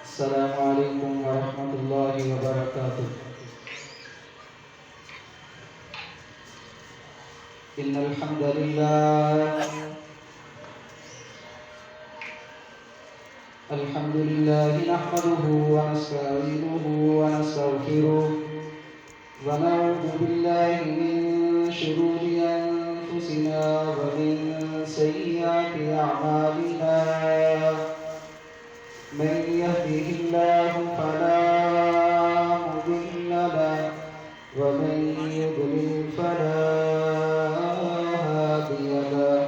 السلام عليكم ورحمة الله وبركاته. إن الحمد لله نحمده ونستعينه ونستغفره ونعوذ بالله من شرور أنفسنا ومن سيئات أعمالنا. من يهده الله فلا مضل له ومن يضلل فلا هادي له.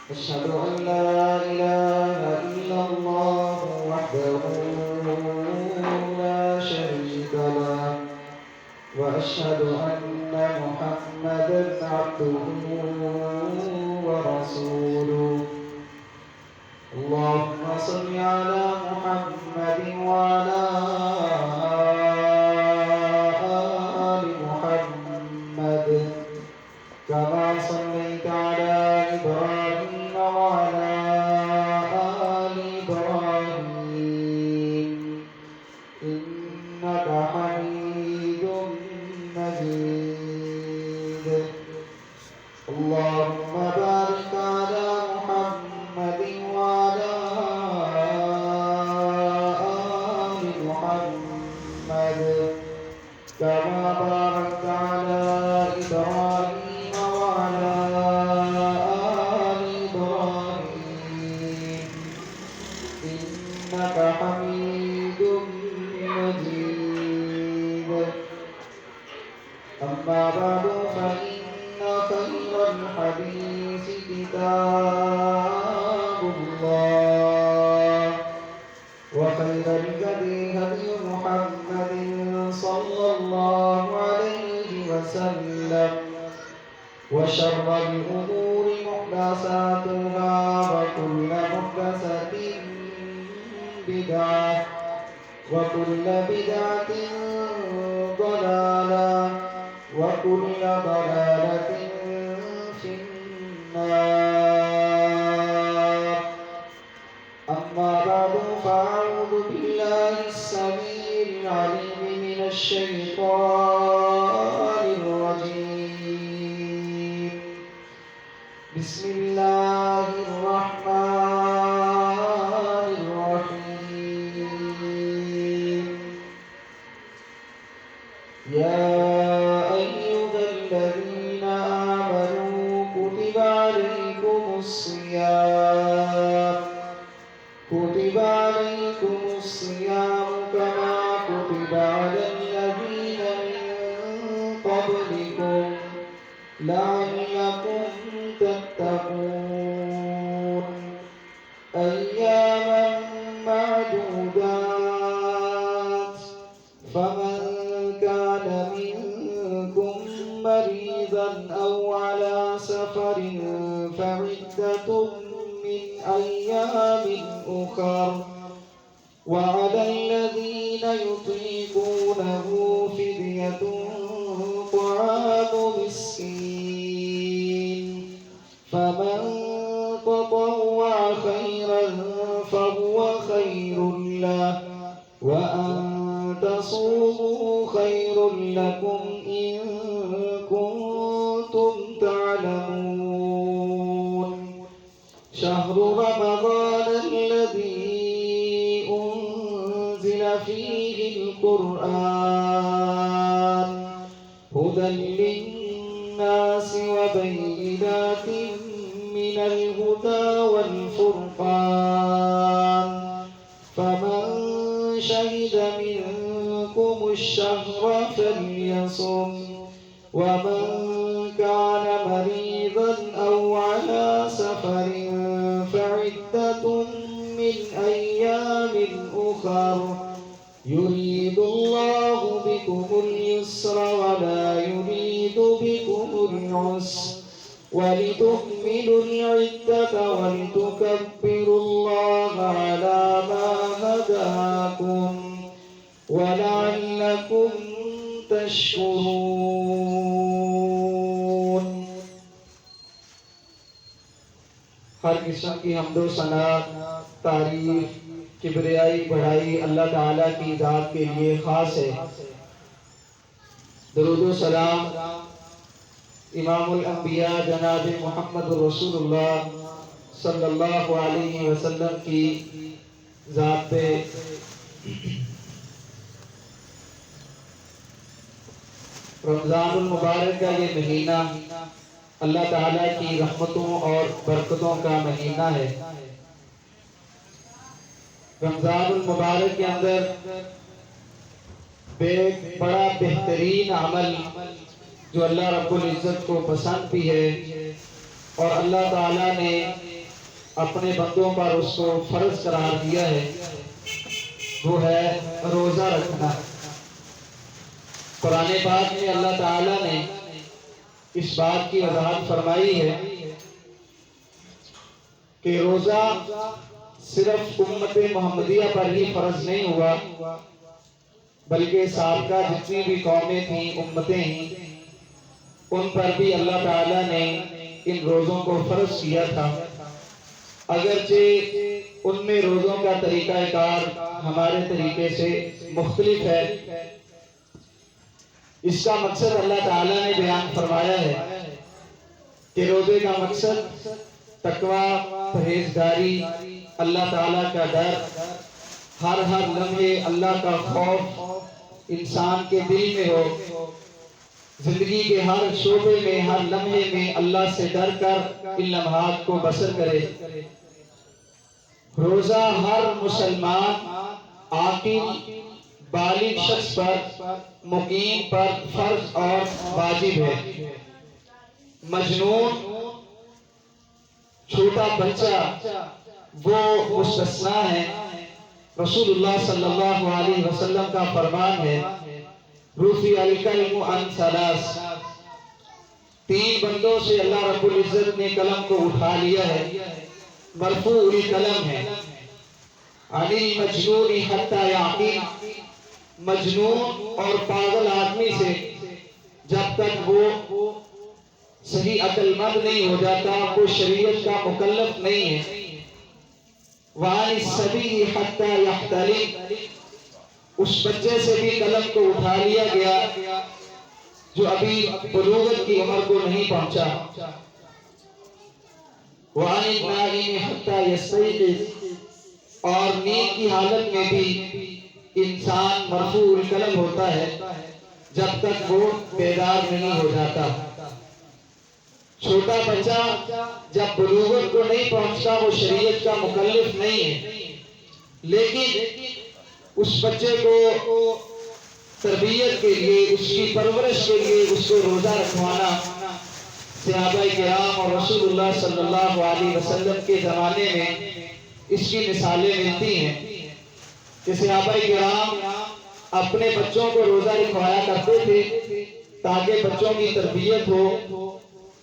أشهد أن لا إله إلا الله وحده لا شريك له وأشهد أن محمدا عبده ورسوله. اللهم صل على محمد وعلى آل محمد كما صليت على إبراهيم وعلى آل إبراهيم إنك حميد مجيد. اللهم بارك على محمد وعلى آل محمد كما باركت على إبراهيم وعلى آل إبراهيم إنك حميد مجيد. أما بعد فإن خير الحديث كتاب الله وخير الهدي هدي محمد صلى الله عليه وسلم وشر الأمور محدثاتها وكل محدثة بدعة وكل بدعة ضلالة وكل ضلالة في النار. أما بعد فأعوذ بالله السميع العليم من الشيطان الرجيم. بسم الله الرحمن الرحيم. يا أيها الذين آمنوا كتب عليكم الصيام كما كتب على الذين من قبلكم لعلكم تتقون. أياما معدودات فمن كان منكم مريضا أو على سفر فعدة من أيام أخر. وعلى الذين يطيقونه فدية طعام مسكين فمن تطوع خيرا فهو خير له وأن تصوموا خير لكم إن كنتم تعلمون. شهر رمضان الذي أنزل فيه القرآن هدى للناس وبينات من الهدى والفرقان فمن شهد منكم الشهر فليصم ومن كان مريضا أو على سفر فعدة من أيام أخر. يريد الله بكم اليسر ولا يريد بكم العسر ولتكملوا العدة ولتكبروا الله على ما هداكم ولعلكم تشكرون. ہر قسم کی حمد و ثنا، تعریف، کبریائی، بڑائی اللہ تعالیٰ کی ذات کے لیے خاص ہے۔ درود و سلام امام الانبیاء جناب محمد رسول اللہ صلی اللہ علیہ وسلم کی ذات پہ۔ رمضان المبارک کا یہ مہینہ اللہ تعالیٰ کی رحمتوں اور برکتوں کا مہینہ ہے۔ رمضان المبارک کے اندر بڑا بہترین عمل جو اللہ رب العزت کو پسند بھی ہے اور اللہ تعالیٰ نے اپنے بندوں پر اس کو فرض قرار دیا ہے، وہ ہے روزہ رکھنا۔ قرآن پاک میں اللہ تعالیٰ نے اس بات کی وضاحت فرمائی ہے کہ روزہ صرف امت محمدیہ پر ہی فرض نہیں ہوا، بلکہ سابقہ جتنی بھی قومیں تھیں، امتیں ہیں، ان پر بھی اللہ تعالیٰ نے ان روزوں کو فرض کیا تھا۔ اگرچہ ان میں روزوں کا طریقہ کار ہمارے طریقے سے مختلف ہے، اس کا مقصد اللہ تعالیٰ نے بیان فرمایا ہے کہ روزے کا مقصد تقوی، پرہیزگاری، اللہ تعالیٰ کا ڈر، ہر لمحے اللہ کا خوف انسان کے دل میں ہو، زندگی کے ہر شعبے میں، ہر لمحے میں اللہ سے ڈر کر ان لمحات کو بسر کرے۔ روزہ ہر مسلمان عاقل بالغ شخص پر، مقیم پر فرض اور واجب ہے۔ مجنون، چھوٹا بچہ وہ مستثنیٰ ہے۔ رسول اللہ صلی اللہ علیہ وسلم کا فرمان ہے، رفع القلم عن ثلاث، تین بندوں سے اللہ رب العزت نے قلم کو اٹھا لیا ہے، مرفوع القلم ہے۔ عن المجنون حتی یعقل، مجنون اور پاگل آدمی سے جب تک وہ صحیح عقل مند نہیں ہو جاتا، وہ شریعت کا مکلف نہیں ہے۔ وَعَنِ الصَّبِيِّ حَتَّى يَحْتَلِمَ، اس بچے سے بھی قلم کو اٹھا لیا گیا جو ابھی بلوغت کی عمر کو نہیں پہنچا۔ وَعَنِ النَّائِمِ حَتَّى يَسْتَيْقِظ، اور نیند کی حالت میں بھی انسان مرفوع القلم ہوتا ہے جب تک وہ بیدار نہیں ہو جاتا۔ چھوٹا بچہ جب بلوغت کو نہیں پہنچتا وہ شریعت کا مکلف نہیں ہے، لیکن اس بچے کو تربیت کے لیے، اس کی پرورش کے لیے اس کو روزہ رکھوانا، صحابہ کرام اور رسول اللہ صلی اللہ علیہ وسلم کے زمانے میں اس کی مثالیں ملتی ہیں کہ صحابہ کرام اپنے بچوں کو روزہ رکھوایا کرتے تھے تاکہ بچوں کی تربیت ہو،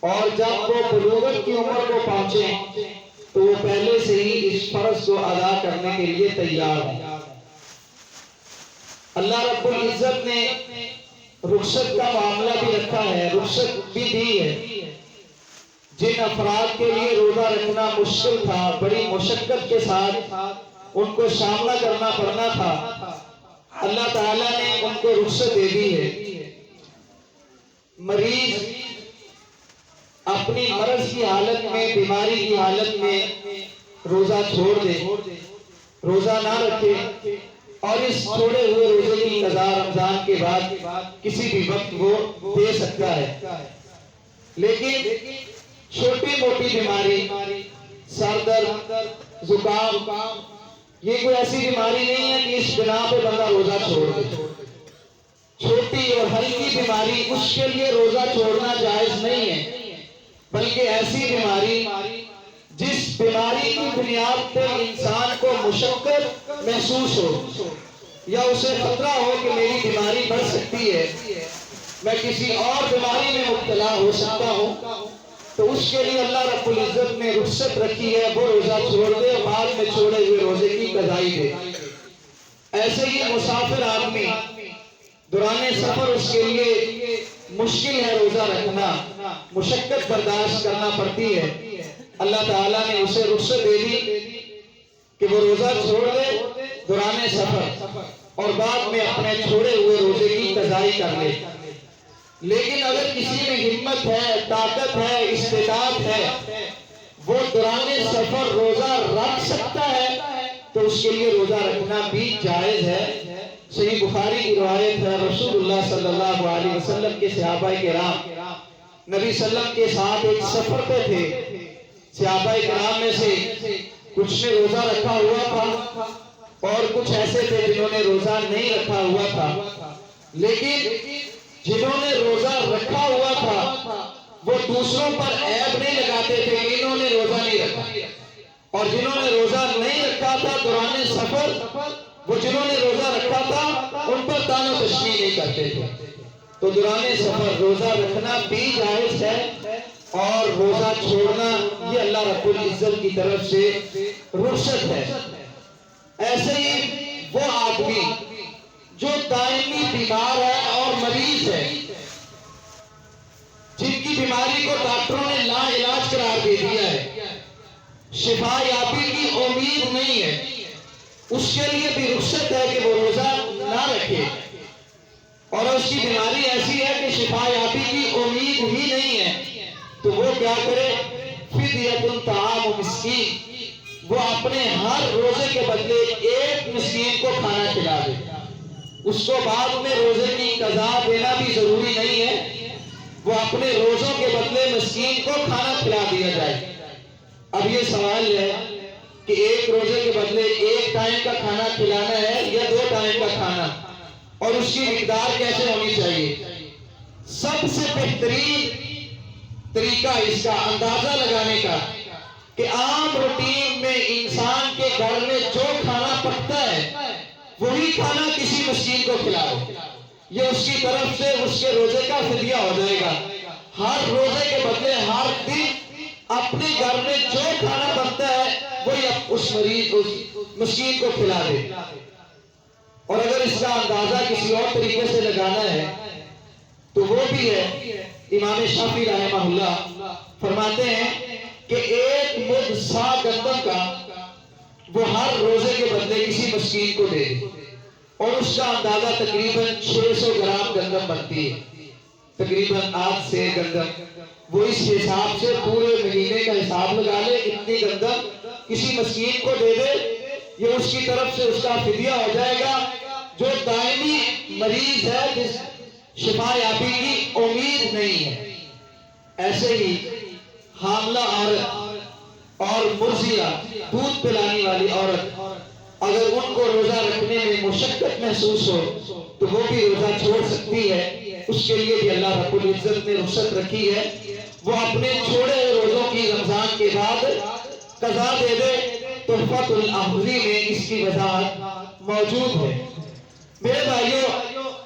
اور جب وہ بلوغت کی عمر کو پہنچے تو وہ پہلے سے ہی اس فرض کو ادا کرنے کے لیے تیار ہیں۔ اللہ رب العزت نے رخصت کا معاملہ بھی رکھا ہے، رخصت بھی دی ہے۔ جن افراد کے لیے روزہ رکھنا مشکل تھا، بڑی مشقت کے ساتھ ان کو سامنا کرنا پڑنا تھا، اللہ تعالیٰ نے ان کو رخصت دے دی ہے۔ مریض اپنی مرض کی حالت میں، بیماری کی حالت میں روزہ چھوڑ دے، روزہ نہ رکھے، اور اس چھوڑے ہوئے روزے کی قضا رمضان کے بعد کسی بھی وقت وہ دے سکتا ہے۔ لیکن چھوٹی موٹی بیماری، سر درد، زکام، یہ کوئی ایسی بیماری نہیں ہے کہ اس بنا پہ بندہ روزہ چھوڑ دے۔ چھوٹی اور ہلکی بیماری، اس کے لیے روزہ چھوڑنا جائز نہیں ہے، بلکہ ایسی بیماری جس بیماری کی بنیاد پہ انسان کو مشقت محسوس ہو یا اسے خطرہ ہو کہ میری بیماری بڑھ سکتی ہے، میں کسی اور بیماری میں مبتلا ہو سکتا ہوں، تو اس کے لیے اللہ رب العزت نے رخصت رکھی ہے، وہ روزہ چھوڑ دے، بعد میں چھوڑے ہوئے روزے کی قضائی دے۔ ایسے ہی مسافر آدمی دوران سفر اس کے لیے مشکل ہے روزہ رکھنا، مشقت برداشت کرنا پڑتی ہے، اللہ تعالیٰ نے اسے رخصت دے دی کہ وہ روزہ چھوڑ دے دوران سفر اور بعد میں اپنے چھوڑے ہوئے روزے کی قضائی کر لے. لیکن اگر کسی میں ہمت ہے، طاقت ہے، استطاعت ہے، وہ دوران سفر روزہ رکھ سکتا ہے تو اس کے لیے روزہ رکھنا بھی جائز ہے. صحیح بخاری کی روایت ہے، رسول اللہ صلی اللہ علیہ وسلم کے صحابہ کرام نبی صلی اللہ علیہ وسلم کے ساتھ ایک سفر پہ تھے. صحابہ کرام میں سے کچھ نے روزہ رکھا ہوا تھا اور کچھ ایسے تھے جنہوں نے روزہ نہیں رکھا ہوا تھا. لیکن جنہوں نے روزہ رکھا ہوا تھا وہ دوسروں پر عیب نہیں لگاتے تھے کہ انہوں نے روزہ نہیں رکھا، اور جنہوں نے روزہ نہیں رکھا تھا دوران سفر وہ جنہوں نے روزہ رکھا تھا ان پر طعن و تشنیع نہیں کرتے تھے. تو دوران سفر روزہ رکھنا بھی جائز ہے اور روزہ چھوڑنا یہ اللہ رب العزت کی طرف سے رخصت ہے. ایسے ہی وہ آدمی جو دائمی بیمار ہے اور مریض ہے، جن کی بیماری کو ڈاکٹروں نے لا علاج قرار دے دیا ہے، شفا یابی کی امید نہیں ہے، اس کے لیے بھی رخصت ہے کہ وہ روزہ نہ رکھے. اور اس کی بیماری ایسی ہے کہ شفا یابی کی امید ہی نہیں ہے تو وہ کیا کرے؟ فدیۃ طعام مسکین، وہ اپنے ہر روزے کے بدلے ایک مسکین کو کھانا کھلا دے. اس کو بعد میں روزے کی قضا دینا بھی ضروری نہیں ہے، وہ اپنے روزوں کے بدلے مسکین کو کھانا کھلا دیا جائے. اب یہ سوال ہے کہ ایک روزے کے بدلے ایک ٹائم کا کھانا کھلانا ہے یا 2 ٹائم کا کھانا، اور اس کی مقدار کیسے ہونی چاہیے؟ سب سے بہترین طریقہ اس کا اندازہ لگانے کا کہ عام روٹین میں انسان کے گھر میں جو کھانا پکتا ہے وہی کھانا کسی مسکین کو کھلاؤ. یہ اس کی طرف سے اس کے روزے کا فدیہ ہو جائے گا. ہر روزے کے بدلے ہر دن اپنے گھر میں جو کھانا بنتا ہے وہی اس مسکین کو کھلا دے. اور اگر اس کا اندازہ کسی اور طریقے سے لگانا ہے تو وہ بھی ہے، امام شافعی رحمہ اللہ فرماتے ہیں کہ 1 مد سا گندم کا وہ ہر روزے کے بدلے کسی مسکین کو دے دے، اور اس کا اندازہ تقریباً 600 گرام گندم بنتی ہے، تقریباً 8 سے گندم. وہ اس حساب سے پورے مہینے کا حساب لگا لے، اتنی گندم کسی مسکین کو دے دے، یہ اس کی طرف سے اس کا فدیہ ہو جائے گا. جو دائمی مریض ہے جس شفا یابی کی امید نہیں ہے. ایسے ہی حاملہ عورت اور مرضیہ دودھ پلانے والی عورت اگر ان کو روزہ رکھنے میں مشقت محسوس ہو تو وہ بھی روزہ چھوڑ سکتی ہے. اس کے لیے بھی اللہ رب العزت نے رخصت رکھی ہے، وہ اپنے چھوڑے روزوں کی رمضان کے بعد قضا دے دے. تحفۃ الاحوذی میں اس کی وضاحت موجود ہے. میرے بھائیوں،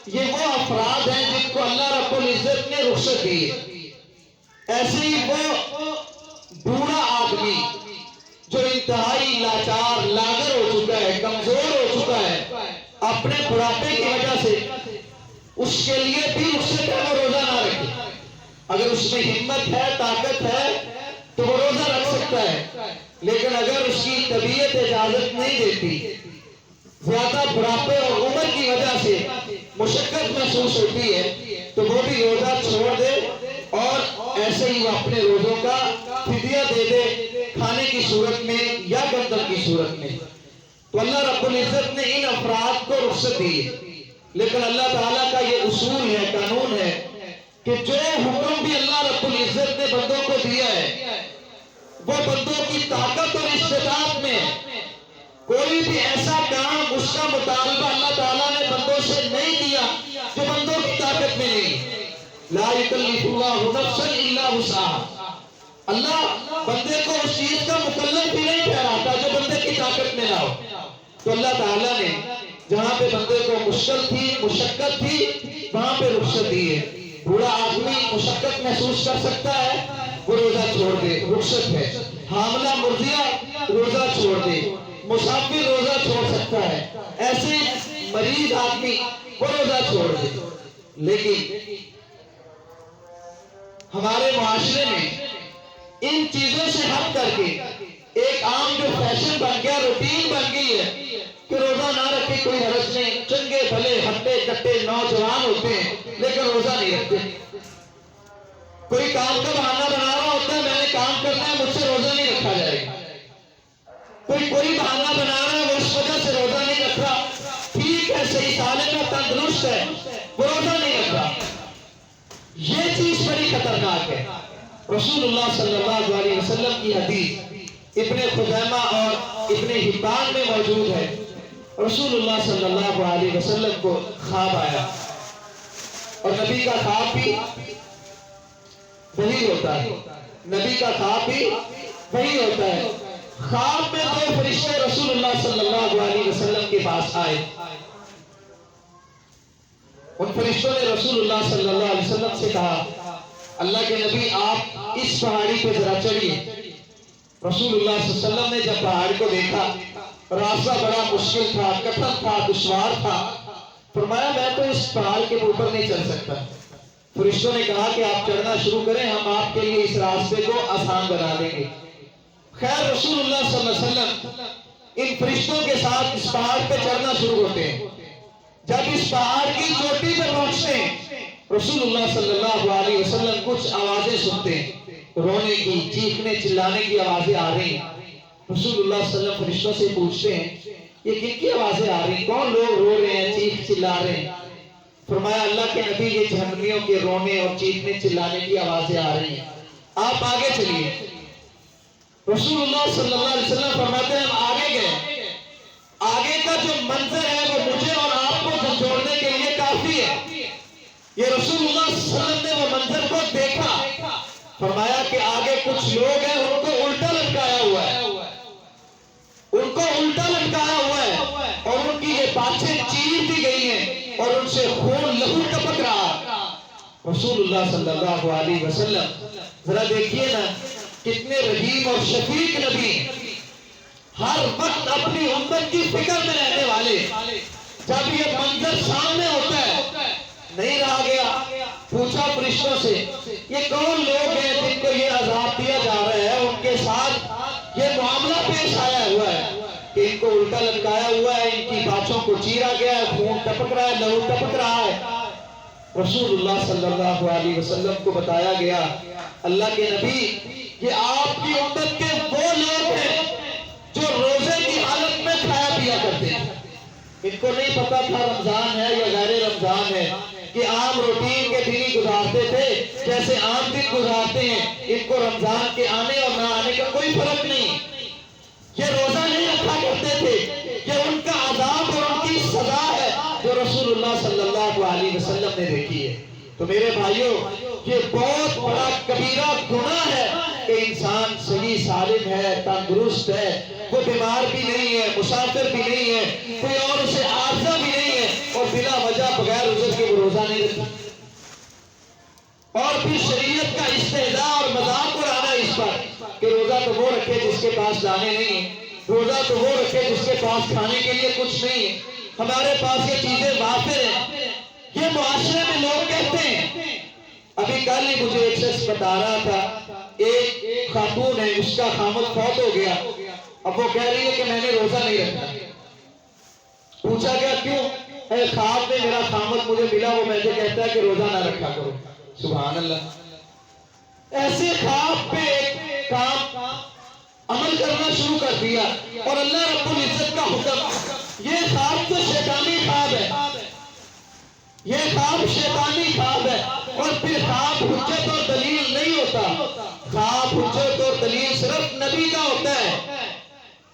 یہ وہ افراد ہیں جن کو اللہ رب العزت نے رخصت دی ہے. ایسے ہی وہ بوڑھا آدمی جو انتہائی لاچار لاغر ہو چکا ہے، کمزور ہو چکا ہے اپنے بڑھاپے کی وجہ سے، اس کے لیے بھی رخصت ہے وہ روزہ نہ رکھے. اگر اس میں ہمت ہے، طاقت ہے تو وہ روزہ رکھ سکتا ہے. لیکن اگر اس کی طبیعت اجازت نہیں دیتی، زیادہ بڑھاپے اور عمر کی وجہ سے مشقت محسوس ہوتی ہے تو وہ بھی روزہ چھوڑ دے، اور ایسے ہی وہ اپنے روزوں کا فدیہ دے دے، کھانے کی صورت میں یا گندم کی صورت میں. تو اللہ رب العزت نے ان افراد کو رخصت دی ہے. لیکن اللہ تعالیٰ کا یہ اصول ہے، قانون ہے کہ جو حکم بھی اللہ رب العزت نے بندوں کو دیا ہے وہ بندوں کی طاقت اور استطاعت میں. کوئی بھی ایسا کام اس کا مطالبہ اللہ تعالیٰ نے بندوں سے نہیں دیا جو بندوں کی طاقت میں نہیں. لا یکلف اللہ نفسا الا وسعها. اللہ بندے کو اس چیز کا مکلف بھی نہیں ٹھہراتا جو بندے کی طاقت میں نہ ہو. تو اللہ تعالیٰ نے جہاں پہ بندے کو مشکل تھی، مشقت تھی، وہاں پہ رخصت دی ہے. بوڑھا آدمی مشقت محسوس کر سکتا ہے، وہ روزہ چھوڑ دے، رخصت ہے. حاملہ مرضیہ روزہ چھوڑ دے، مسافر روزہ چھوڑ سکتا ہے، ایسے مریض آدمی وہ روزہ چھوڑ دے. لیکن ہمارے معاشرے میں ان چیزوں سے ہٹ کر کے ایک عام جو فیشن بن گیا، روٹین بن گئی ہے کہ روزہ نہ رکھے کوئی حرج نہیں، چنگے بھلے ہٹے کٹے نوجوان ہوتے ہیں لیکن روزہ نہیں رکھتے۔ کوئی کام کا بہانہ بنا رہا ہوتا ہے، میں نے کام کرنا ہے، مجھ سے روزہ نہیں رکھا جائے گا۔ کوئی بہانہ بنا رہا ہے، وہ اس وجہ سے روزہ نہیں رکھ رہا، ٹھیک ہے، صحیح سالم ہے، تندرست ہے، وہ روزہ نہیں رکھ رہا۔ یہ چیز بڑی خطرناک ہے۔ رسول اللہ صلی اللہ علیہ وسلم کی حدیث ابن خزیمہ اور ابن حبان میں موجود ہے۔ رسول اللہ صلی اللہ علیہ وسلم کو خواب آیا، اور نبی کا خواب بھی وہی ہوتا ہے، نبی کا خواب بھی وہی ہوتا ہے۔ خواب میں دو فرشتے رسول اللہ صلی اللہ علیہ وسلم کے پاس آئے۔ ان فرشتوں نے رسول اللہ صلی اللہ علیہ وسلم سے کہا، اللہ کے نبی آپ اس پہاڑی پہ ذرا چڑھیے۔ رسول اللہ صلی اللہ علیہ وسلم نے جب پہاڑ کو دیکھا، راستہ بڑا مشکل تھا، کٹھن تھا، دشوار تھا، فرمایا میں تو اس پہاڑ کے اوپر نہیں چڑھ سکتا۔ فرشتوں نے کہا کہ آپ چڑھنا شروع کریں، ہم آپ کے لیے اس راستے کو آسان بنا دیں گے۔ خیر رسول اللہ صلی اللہ علیہ وسلم ان فرشتوں کے ساتھ اس پہاڑ پہ چڑھنا شروع ہوتے ہیں۔ جب اس پہاڑ کی چوٹی پہ پہنچتے ہیں، رسول اللہ صلی اللہ علیہ وسلم کچھ آوازیں سنتے ہیں، رونے کی، چیخنے چلانے کی آوازیں آ رہی ہیں۔ رسول اللہ صلی اللہ علیہ وسلم فرشتوں سے پوچھتے ہیں یہ کن کی آوازیں آ رہی ہیں، کون لوگ رو رہے ہیں، چیخ چلا رہے ہیں؟ فرمایا اللہ کے نبی یہ جہنمیوں کے رونے اور چیخنے چلانے کی آوازیں آ رہی ہیں، آپ آگے چلیے۔ رسول اللہ صلی اللہ علیہ وسلم فرماتے ہیں ہم آگے گئے، آگے کا جو منظر ہے وہ مجھے اور آپ کو جھنجھوڑنے کے لیے کافی ہے۔ یہ رسول اللہ صلی اللہ علیہ وسلم نے وہ منظر کو دیکھا، فرمایا کہ آگے کچھ لوگ ہیں ان کو الٹا لٹکایا ہوا ہے، ان کو الٹا لٹکایا ہوا ہے، اور ان کی یہ باتیں چیر دی گئی ہیں اور ان سے خون لہو ٹپک رہا ہے۔ رسول اللہ صلی اللہ علیہ وسلم ذرا دیکھیے نا، کتنے رحیم اور شفیق نبی، ہر وقت اپنی امت کی فکر میں رہنے والے۔ جب یہ منظر سامنے ہوتا ہے، نہیں رہا گیا، پوچھا فرشتوں سے یہ کون لوگ ہیں جن کو یہ عذاب دیا جا رہا ہے، ان کے ساتھ یہ معاملہ پیش آیا ہوا ہے کہ ان کو الٹا لٹکایا ہوا ہے، ان کی باتوں کو چیرا گیا ہے، خون ٹپک رہا ہے، لہو ٹپک رہا ہے۔ رسول اللہ صلی اللہ علیہ وسلم کو بتایا گیا اللہ کے نبی یہ آپ کی امت کے وہ لوگ ہیں جو روزے کی حالت میں کھایا پیا کرتے ہیں۔ ان کو نہیں پتا تھا رمضان ہے یا غیر رمضان ہے، کہ عام روٹین کے دن ہی گزارتے تھے جیسے عام دن گزارتے ہیں۔ ان کو رمضان کے آنے اور نہ آنے کا کوئی فرق نہیں، یہ روزہ نہیں رکھا کرتے تھے، یہ ان کا عذاب اور ان کی سزا ہے جو رسول اللہ صلی اللہ علیہ وسلم نے دیکھی ہے۔ تو میرے بھائیوں یہ بہت بڑا کبیرہ گناہ ہے کہ انسان صحیح سالم ہے، تندرست ہے، وہ بیمار بھی نہیں ہے، مسافر بھی نہیں ہے، کوئی اور اسے عارضہ بھی نہیں ہے، اور بلا وجہ بغیر عذر کے وہ روزہ نہیں رکھتا، اور پھر شریعت کا استہزاء اور مذاق اڑانا اس پر کہ روزہ تو وہ رکھے جس کے پاس دانے نہیں ہیں، روزہ تو وہ رکھے جس کے پاس کھانے کے لیے کچھ نہیں ہے، ہمارے پاس یہ چیزیں وافر ہیں۔ یہ معاشرے میں لوگ کہتے ہیں، ابھی کل ہی مجھے ایک شخص بتا رہا تھا، ایک خاتون ہے، اس کا خامد فوت ہو گیا، اب وہ کہہ رہی ہے کہ میں نے روزہ نہیں رکھا۔ پوچھا گیا کیوں؟ خواب میں میرا خامد مجھے ملا، وہ مجھے کہتا ہے کہ روزہ نہ رکھا کرو۔ سبحان اللہ، ایسے خواب پہ ایک کام عمل کرنا شروع کر دیا، اور اللہ رب العزت کا حکم، یہ خواب تو شیطانی خواب ہے، یہ خواب شیطانی خواب ہے، اور پھر خواب حجت اور دلیل نہیں ہوتا، خواب حجت اور دلیل صرف نبی کا ہوتا ہے،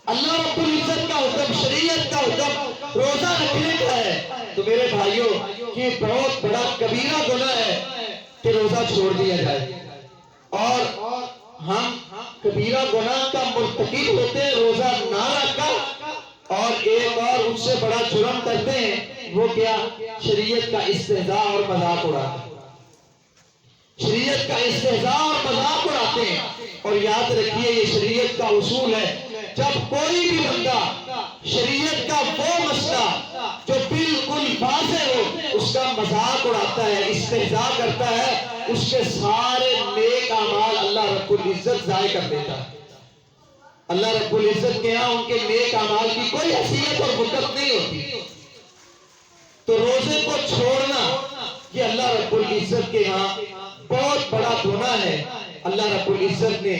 اللہ رب العزت کا حکم، شریعت کا حکم روزہ رکھنے کا ہے۔ تو میرے بھائیوں یہ بہت بڑا کبیرہ گناہ ہے کہ روزہ چھوڑ دیا جائے، اور ہم کبیرہ گناہ کا مرتکب ہوتے ہیں روزہ نہ رکھا، اور ایک اور ان سے بڑا جرم کرتے ہیں، وہ کیا؟ شریعت کا استہزاء اور مذاق اڑاتے ہیں، شریعت کا استہزاء اور مذاق اڑاتے ہیں۔ اور یاد رکھیے یہ شریعت کا اصول ہے، جب کوئی بھی بندہ شریعت کا وہ مسئلہ جو بالکل واضح ہو اس کا مذاق اڑاتا ہے، استہزاء کرتا ہے، اس کے سارے نیک اعمال اللہ رب رب العزت ضائع کر دیتا ہے۔ اللہ رب العزت کے ہاں ان کے نیک اعمال کی کوئی حیثیت اور برکت نہیں ہوتی۔ تو روزے کو چھوڑنا یہ اللہ رب العزت کے ہاں بہت بڑا گناہ ہے۔ اللہ رب العزت نے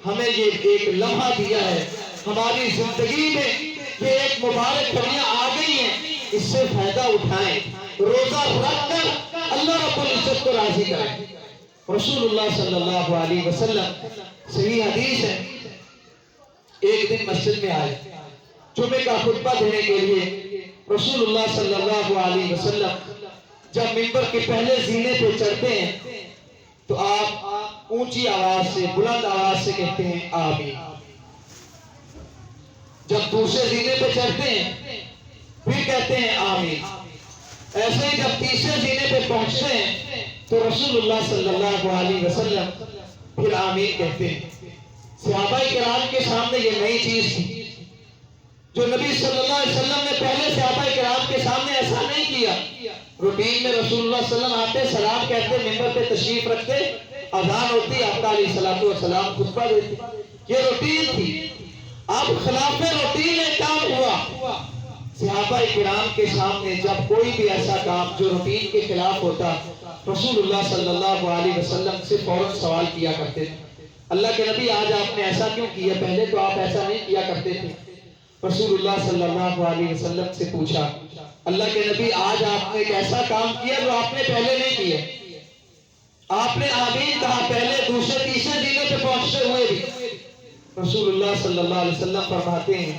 ہمیں یہ ایک لمحہ دیا ہے، ہماری زندگی میں یہ ایک مبارک گھڑیاں آ گئی ہیں، اس سے فائدہ اٹھائیں، روزہ رکھ کر اللہ رب العزت کو راضی کریں۔ رسول اللہ صلی اللہ علیہ وسلم صحیح حدیث ہے، ایک دن مسجد میں آئے جمعے کا خطبہ دینے کے لیے۔ رسول اللہ صلی اللہ علیہ وسلم جب منبر کے پہلے زینے پہ چڑھتے ہیں تو آپ اونچی آواز سے، بلند آواز سے کہتے ہیں آمین۔ جب دوسرے زینے پہ چڑھتے ہیں پھر کہتے ہیں آمین۔ ایسے ہی جب تیسرے زینے پہ پہنچتے ہیں تو رسول اللہ صلی اللہ علیہ وسلم پھر آمین کہتے ہیں۔ صحابہ کرام کے سامنے یہ نئی چیز تھی جو نبی صلی اللہ علیہ وسلم نے پہلے صحابہ کرام کے سامنے ایسا نہیں کیا۔ روٹین میں رسول اللہ صلی اللہ علیہ وسلم آتے، سلام کہتے، منبر پہ تشریف رکھتے، اذان ہوتی، آپ علیہ الصلوۃ والسلام خطبہ دیتے، یہ روٹین تھی۔ اب خلاف روٹین ایک کام ہوا، صحابہ کرام کے سامنے جب کوئی بھی ایسا کام جو روٹین کے خلاف ہوتا، رسول اللہ صلی اللہ علیہ وسلم سے فوراً سوال کیا کرتے تھے، اللہ کے نبی آج آپ نے ایسا کیوں کیا؟ پہلے تو آپ ایسا نہیں کیا کرتے تھے۔ رسول اللہ صلی اللہ علیہ وسلم سے پوچھا، اللہ کے نبی آج آپ نے ایک ایسا کام کیا جو آپ نے پہلے نہیں کیا؟ آپ نے آمین کہا پہلے، دوسرے تیسرے دنوں پہ پہنچتے ہوئے بھی۔ رسول اللہ صلی اللہ علیہ وسلم فرماتے ہیں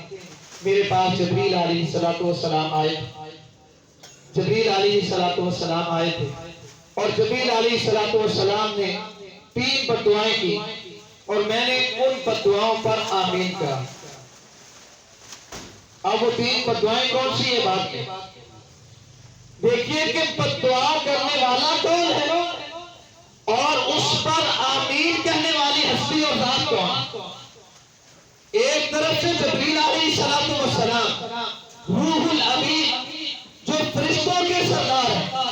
میرے پاس جبریل علیہ السلام آئے، جبریل علیہ السلام آئے تھے اور جبریل علیہ السلام نے 3 بددعائیں کی اور میں نے ان بددعاؤں پر آمین کہا۔ اب وہ 3 بددعائیں کون سی ہے بات میں دیکھیے کہ بددعا کرنے والا کون ہے اور اس پر آمین کہنے والی ہستی اور ذات کون؟ ایک طرف سے جبریل علیہ السلام روح الامین جو فرشتوں کے سردار ہے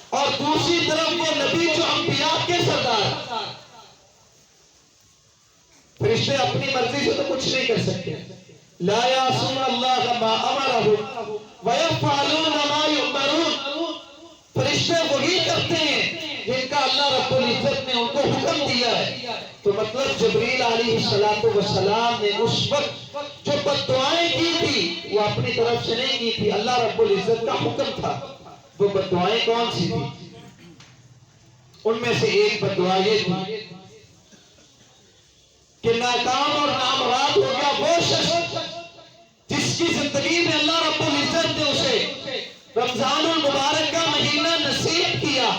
اور دوسری طرف وہ نبی جو انبیاء کے سردار ہے۔ فرشتے اپنی مرضی سے تو کچھ نہیں کر سکتے، لا یعصون اللہ ما امرهم ویفعلون ما یؤمرون۔ فرشتے وہی کرتے ہیں جن کا اللہ رب العزت نے ان کو حکم دیا ہے۔ تو مطلب جبریل علیہ السلام نے اس وقت جو بددعائیں کی تھی وہ اپنی طرف سے نہیں کی تھی، اللہ رب العزت کا حکم تھا۔ وہ بددعائیں کون سی تھی؟ ان میں سے ایک بددعا یہ تھی کہ ناکام اور نامراد ہو گیا وہ شخص جس کی زندگی میں اللہ رب العزت نے اسے رمضان المبارک کا مہینہ نصیب کیا،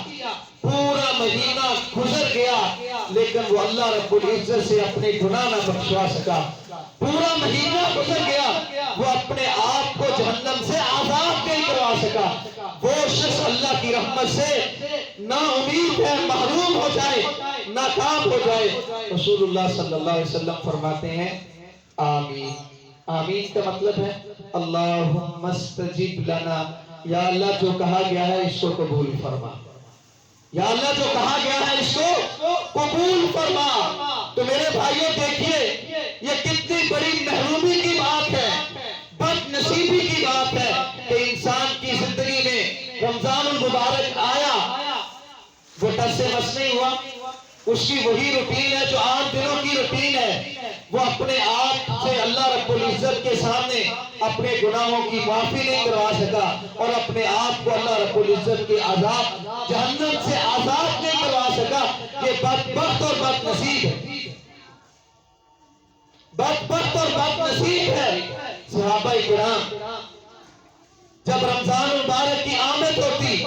پورا مہینہ گزر گیا لیکن وہ اللہ رب العزت سے اپنے گناہ نہ بخشوا سکا، پورا مہینہ گزر گیا وہ اپنے آپ کو جہنم سے آزاد نہیں کروا سکا۔ وہ شخص اللہ کی رحمت سے نا امید ہے، محروم ہو جائے، ناکام ہو جائے۔ رسول اللہ صلی اللہ علیہ وسلم فرماتے ہیں آمین۔ آمین کا مطلب ہے اللہم استجب لنا، یا اللہ جو کہا گیا ہے اس کو قبول فرما، یا اللہ جو کہا گیا ہے اس کو قبول فرما۔ تو میرے بھائیوں دیکھیے یہ کتنی بڑی محرومی کی بات ہے، بد نصیبی کی بات ہے کہ انسان کی زندگی میں رمضان المبارک آیا، وہ ٹس سے مس نہیں ہوا، اس کی وہی روٹین ہے جو 8 دنوں کی روٹین ہے، وہ اپنے آپ سے اللہ رب العزت کے سامنے اپنے گناہوں کی معافی نہیں کروا سکا اور اپنے آپ کو اللہ رب العزت کے عذاب جہنم سے آزاد نہیں کروا سکا۔ یہ بدبخت اور بد نصیب ہے، بدبخت اور بد نصیب ہے۔ صحابہ کرام جب رمضان المبارک کی آمد ہوتی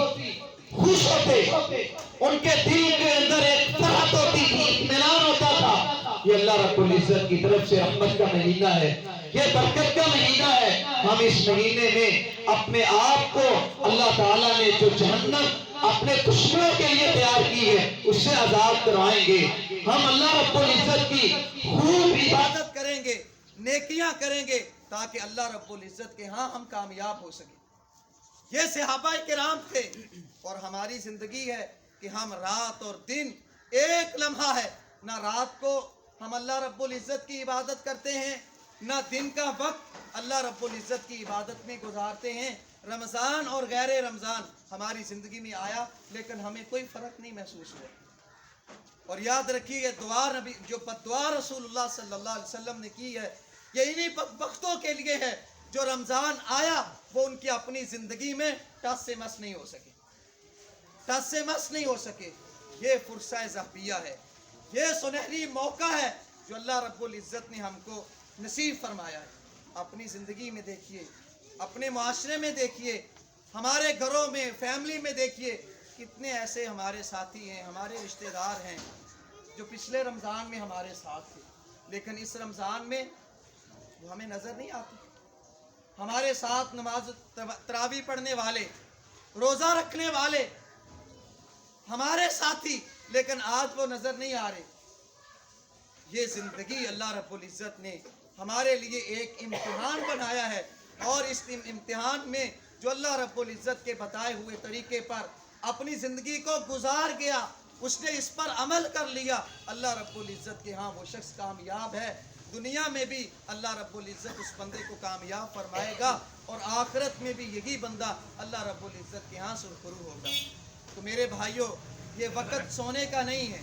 خوش ہوتے، ان کے دل کے اندر ایک فرحت ہوتی تھی، اطمینان ہوتا تھا، یہ اللہ رب العزت کی طرف سے رحمت کا مہینہ ہے، یہ برکت کا مہینہ ہے۔ ہم اس مہینے میں اپنے آپ کو اللہ تعالیٰ نے جو جہنم اپنے دشمنوں کے لیے تیار کی ہے اس سے آزاد کروائیں گے۔ ہم اللہ رب العزت کی خوب عبادت کریں گے، نیکیاں کریں گے تاکہ اللہ رب العزت کے ہاں ہم کامیاب ہو سکیں۔ یہ صحابہ کرام تھے اور ہماری زندگی ہے کہ ہم رات اور دن ایک لمحہ ہے نہ رات کو ہم اللہ رب العزت کی عبادت کرتے ہیں، نہ دن کا وقت اللہ رب العزت کی عبادت میں گزارتے ہیں۔ رمضان اور غیر رمضان ہماری زندگی میں آیا لیکن ہمیں کوئی فرق نہیں محسوس ہوا۔ اور یاد رکھیے یہ دعا نبی جو بددعا رسول اللہ صلی اللہ علیہ وسلم نے کی ہے، یہ انہی بدبختوں کے لیے ہے جو رمضان آیا وہ ان کی اپنی زندگی میں ٹس سے مس نہیں ہو سکے، ٹس سے مس نہیں ہو سکے۔ یہ فرصہ ذہبیہ ہے، یہ سنہری موقع ہے جو اللہ رب العزت نے ہم کو نصیب فرمایا ہے۔ اپنی زندگی میں دیکھیے، اپنے معاشرے میں دیکھیے، ہمارے گھروں میں، فیملی میں دیکھیے، کتنے ایسے ہمارے ساتھی ہیں، ہمارے رشتہ دار ہیں جو پچھلے رمضان میں ہمارے ساتھ تھے لیکن اس رمضان میں وہ ہمیں نظر نہیں آتے۔ ہمارے ساتھ نماز تراویح پڑھنے والے، روزہ رکھنے والے ہمارے ساتھی، لیکن آج وہ نظر نہیں آ رہے۔ یہ زندگی اللہ رب العزت نے ہمارے لیے ایک امتحان بنایا ہے، اور اس امتحان میں جو اللہ رب العزت کے بتائے ہوئے طریقے پر اپنی زندگی کو گزار گیا، اس نے اس پر عمل کر لیا، اللہ رب العزت کے ہاں وہ شخص کامیاب ہے۔ دنیا میں بھی اللہ رب العزت اس بندے کو کامیاب فرمائے گا، اور آخرت میں بھی یہی بندہ اللہ رب العزت کے ہاں سرخرو ہوگا۔ تو میرے بھائیوں، یہ وقت سونے کا نہیں ہے،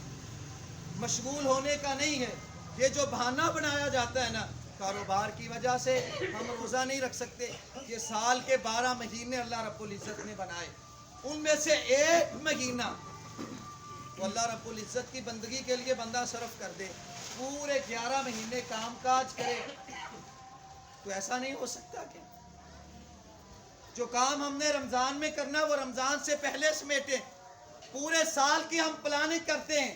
مشغول ہونے کا نہیں ہے۔ یہ جو بہانہ بنایا جاتا ہے نا، کاروبار کی وجہ سے ہم روزہ نہیں رکھ سکتے، یہ سال کے 12 مہینے اللہ رب العزت نے بنائے، ان میں سے ایک مہینہ تو اللہ رب العزت کی بندگی کے لیے بندہ صرف کر دے، پورے 11 مہینے کام کاج کرے، تو ایسا نہیں ہو سکتا کہ جو کام ہم نے رمضان میں کرنا وہ رمضان سے پہلے سمیٹیں۔ پورے سال کی ہم پلاننگ کرتے ہیں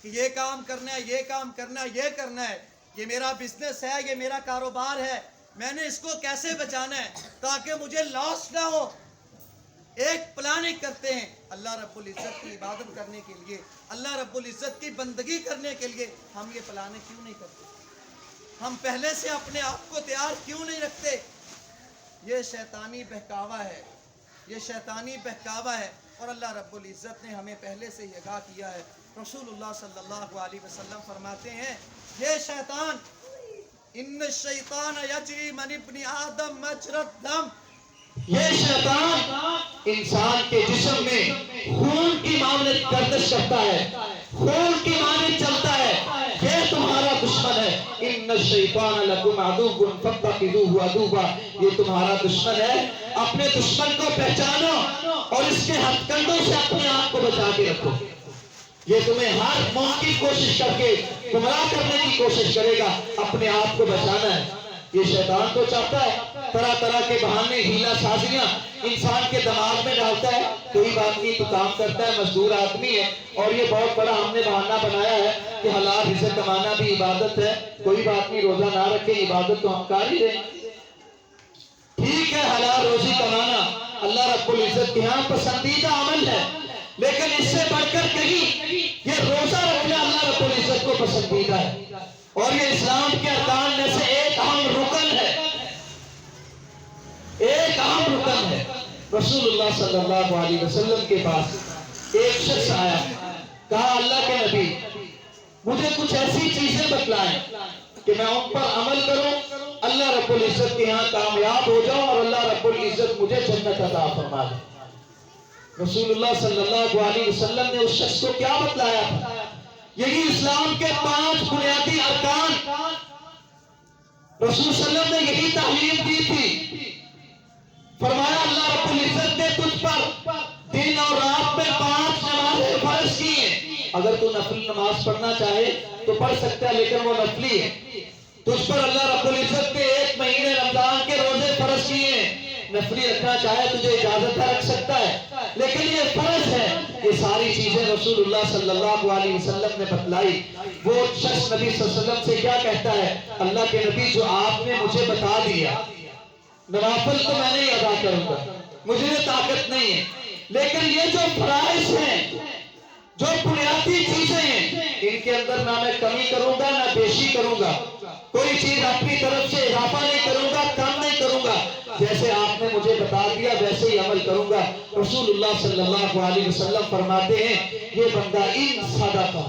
کہ یہ کام کرنا ہے، یہ کام کرنا ہے، یہ کرنا ہے، یہ میرا بزنس ہے، یہ میرا کاروبار ہے، میں نے اس کو کیسے بچانا ہے تاکہ مجھے لاس نہ ہو۔ ایک پلاننگ کرتے ہیں۔ اللہ رب العزت کی عبادت کرنے کے لیے، اللہ رب العزت کی بندگی کرنے کے لیے ہم یہ پلاننگ کیوں نہیں کرتے؟ ہم پہلے سے اپنے آپ کو تیار کیوں نہیں رکھتے؟ یہ شیطانی بہکاوا ہے، یہ شیطانی بہکاوا ہے، اور اللہ رب العزت نے ہمیں پہلے سے ہی آگاہ کیا ہے۔ رسول اللہ صلی اللہ علیہ وسلم فرماتے ہیں، یہ شیطان، ان الشیطان یجری من ابن آدم مجرى الدم، یہ شیطان انسان کے جسم میں خون کی مانند گردش کرتا ہے، خون کی مانند چلتا ہے، یہ تمہارا دشمن ہے۔ ان الشیطان لکم عدو فاتخذوہ عدوا، یہ تمہارا دشمن ہے، اپنے دشمن کو پہچانو اور اس کے ہتھ کنڈوں سے اپنے آپ کو بچا کے رکھو۔ یہ تمہیں ہر ممکن کوشش کر کے گمراہ کرنے کی کوشش کرے گا، اپنے آپ کو بچانا ہے۔ یہ شیطان تو چاہتا ہے طرح طرح کے بہانے، ہیلا سازیاں انسان کے دماغ میں ڈالتا ہے، کوئی بات نہیں تو کام کرتا ہے، مزدور آدمی ہے، اور یہ بہت بڑا ہم نے بہانہ بنایا ہے کہ حلال رزق کمانا بھی عبادت ہے، کوئی بات نہیں روزہ نہ رکھیں، عبادت تو ہم کر ہی رہے ہیں۔ ٹھیک ہے، حلال روزی کمانا اللہ رب العزت کے ہاں پسندیدہ عمل ہے، لیکن اس سے بڑھ کر کہیں یہ روزہ رکھنا اللہ رب العزت کو پسندیدہ ہے، اور یہ اسلام کے ارکان میں سے ایک اہم رکن ہے، ایک اہم رکن ہے۔ رسول اللہ صلی اللہ علیہ وسلم کے پاس ایک شخص آیا، کہا اللہ کے نبی مجھے کچھ ایسی چیزیں بتلائیں کہ میں ان پر عمل کروں، اللہ رب العزت کے ہاں کامیاب ہو جاؤں، اور اللہ رب العزت مجھے جنت عطا فرما دے۔ رسول اللہ صلی اللہ علیہ وسلم نے اس شخص کو کیا بتلایا تھا؟ یہی اسلام کے 5 بنیادی ارکان، رسول صلی اللہ علیہ وسلم نے یہی تعلیم دی تھی۔ فرمایا اللہ رب العزت نے تجھ پر دن اور رات میں 5 نمازیں فرض کی ہیں، اگر تو نفل نماز پڑھنا چاہے تو پڑھ سکتا ہے، لیکن وہ نفلی ہے۔ تجھ پر اللہ رب العزت نے 1 مہینے رمضان کے روزے فرض کیے ہیں، نفلی رکھنا چاہے تجھے اجازت ہے، رکھ سکتا ہے، لیکن یہ فرض ہے۔ یہ ساری چیزیں رسول اللہ صلی اللہ علیہ وسلم نے بتلائی۔ وہ شخص نبی صلی اللہ علیہ وسلم سے کیا کہتا ہے؟ اللہ کے نبی جو آپ نے مجھے بتا دیا، نوافل تو میں نہیں ادا کروں گا، مجھے طاقت نہیں ہے، لیکن یہ جو فرائض ہیں، جو بنیادی چیزیں ہیں، ان کے اندر نہ میں کمی کروں گا نہ بیشی کروں گا، کوئی چیز اپنی طرف سے اضافہ نہیں کروں گا، کم نہیں کروں گا، جیسے آپ نے مجھے بتا دیا ویسے ہی عمل کروں گا۔ رسول اللہ صلی اللہ علیہ وسلم فرماتے ہیں یہ بندہ ان صدقہ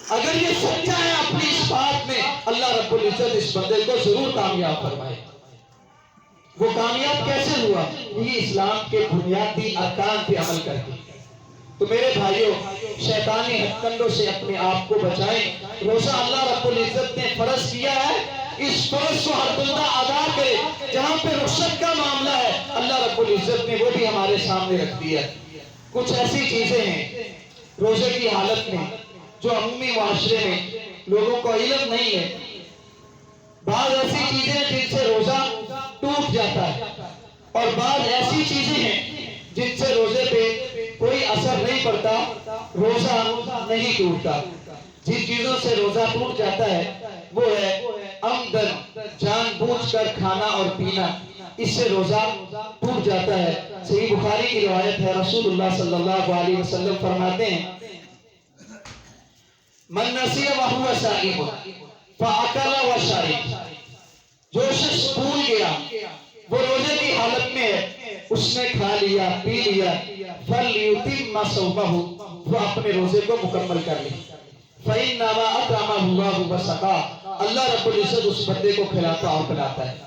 اگر یہ سچا ہے اپنی اس بات میں، اللہ رب العزت اس بندے کو ضرور کامیاب فرمائے۔ وہ کامیاب کیسے ہوا؟ یہ اسلام کے بنیادی ارکان پہ عمل کر کے۔ تو میرے بھائیوں، شیطانی ہتھ کنڈوں سے اپنے آپ کو بچائیں۔ روزہ اللہ رب العزت نے فرض کیا ہے، اس فرض کو ہر بندہ ادا کرے۔ جہاں پہ رخصت کا معاملہ ہے، اللہ رب العزت نے وہ بھی ہمارے سامنے رکھ دیا۔ کچھ ایسی چیزیں ہیں روزے کی حالت میں جو عمومی معاشرے میں لوگوں کو علم نہیں ہے۔ بعض ایسی چیزیں جن سے روزہ ٹوٹ جاتا ہے، اور بعض ایسی چیزیں ہیں جن سے روزے پہ کوئی اثر نہیں پڑتا، روزہ نہیں ٹوٹتا۔ جن چیزوں سے روزہ ٹوٹ جاتا ہے وہ ہے عمدن، جان بوجھ کر کھانا اور پینا، اس سے روزہ ٹوٹ جاتا ہے۔ صحیح بخاری کی روایت ہے، رسول اللہ صلی اللہ علیہ وسلم فرماتے ہیں، من نسی وہو صائم فاکل وشرب، جو شخص بھول گیا وہ روزے کی حالت میں ہے، اس نے کھا لیا پی لیا، فلیتم صومہ، وہ اپنے روزے کو مکمل کر لے۔ فإنما أطعمه الله وسقاه، اللہ رب العزت اس بندے کو کھلاتا اور پلاتا ہے۔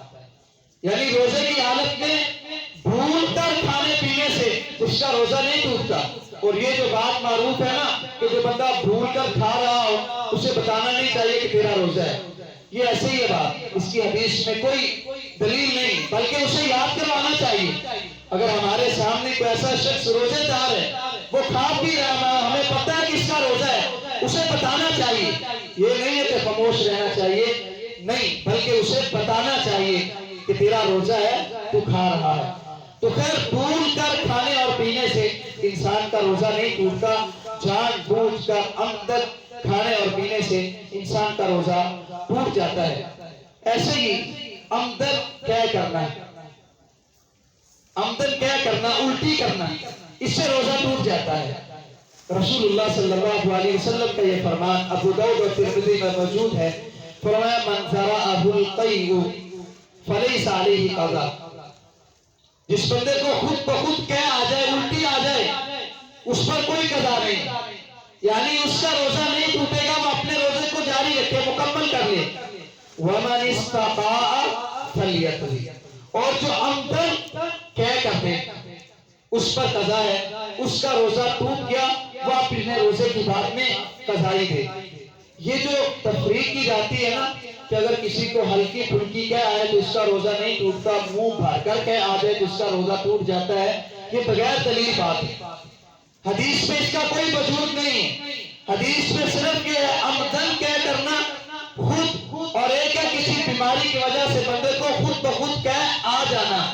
یعنی روزے کی حالت میں بھول کر کھانے پینے سے اس کا روزہ نہیں ٹوٹتا۔ اور یہ جو بات معروف ہے نا کہ جو بندہ بھول کر کھا رہا ہو اسے بتانا نہیں چاہیے کہ تیرا روزہ ہے، یہ ایسے ہی ہے بات، اس کی حدیث میں کوئی دلیل نہیں، بلکہ اسے یاد کروانا چاہیے۔ اگر ہمارے سامنے کوئی ایسا شخص روزے دار ہے، وہ کھا پی رہا ہے، ہمیں پتہ ہے کہ اس کا روزہ ہے، اسے بتانا چاہیے۔ یہ نہیں ہے کہ خاموش رہنا چاہیے، نہیں، بلکہ اسے بتانا چاہیے کہ تیرا روزہ ہے، تو کھا رہا ہے۔ تو خیر، بھول کر کھانے اور پینے سے انسان کا روزہ نہیں ٹوٹتا، جان بوجھ کر عمدن کھانے اور پینے سے انسان کا روزہ ٹوٹ جاتا ہے۔ ایسے ہی عمدن کیا کرنا ہے، عمدن کیا کرنا، الٹی کرنا، اس سے روزہ ٹوٹ جاتا ہے۔ رسول اللہ صلی اللہ علیہ وسلم کا یہ فرمان ابو داؤد اور ترمذی میں موجود ہے، فرمایا من ذرأہ القیء فلیس علیہ قضا، جس بندے کو خود بخود کہہ آ جائے، الٹی آ جائے، اس پر کوئی قضا نہیں، یعنی اس کا روزہ نہیں ٹوٹے گا، وہ اپنے روزے کو جاری رکھے، مکمل کر لے۔ وَمَنِ اسْتَطَاعَ فَلْيَقْضِ، اور جو عمدن کہہ کرتے اس پر قضا ہے، اس کا روزہ ٹوٹ گیا، وہ اپنے روزے کی بات میں قضائی دے۔ یہ جو تفریق کی جاتی ہے نا کہ اگر کسی کو ہلکی پھلکی کہہ آئے تو اس کا روزہ نہیں ٹوٹتا، منہ بھر کر کہہ آ جائے تو اس کا روزہ ٹوٹ جاتا ہے، یہ بغیر دلیل بات ہے۔ حدیث میں اس کا کوئی وجود نہیں، حدیث میں صرف یہ ہے عمدن کہہ کرنا خود، اور ایک ہے کسی بیماری کی وجہ سے بندے کو خود بخود کہہ آ جانا،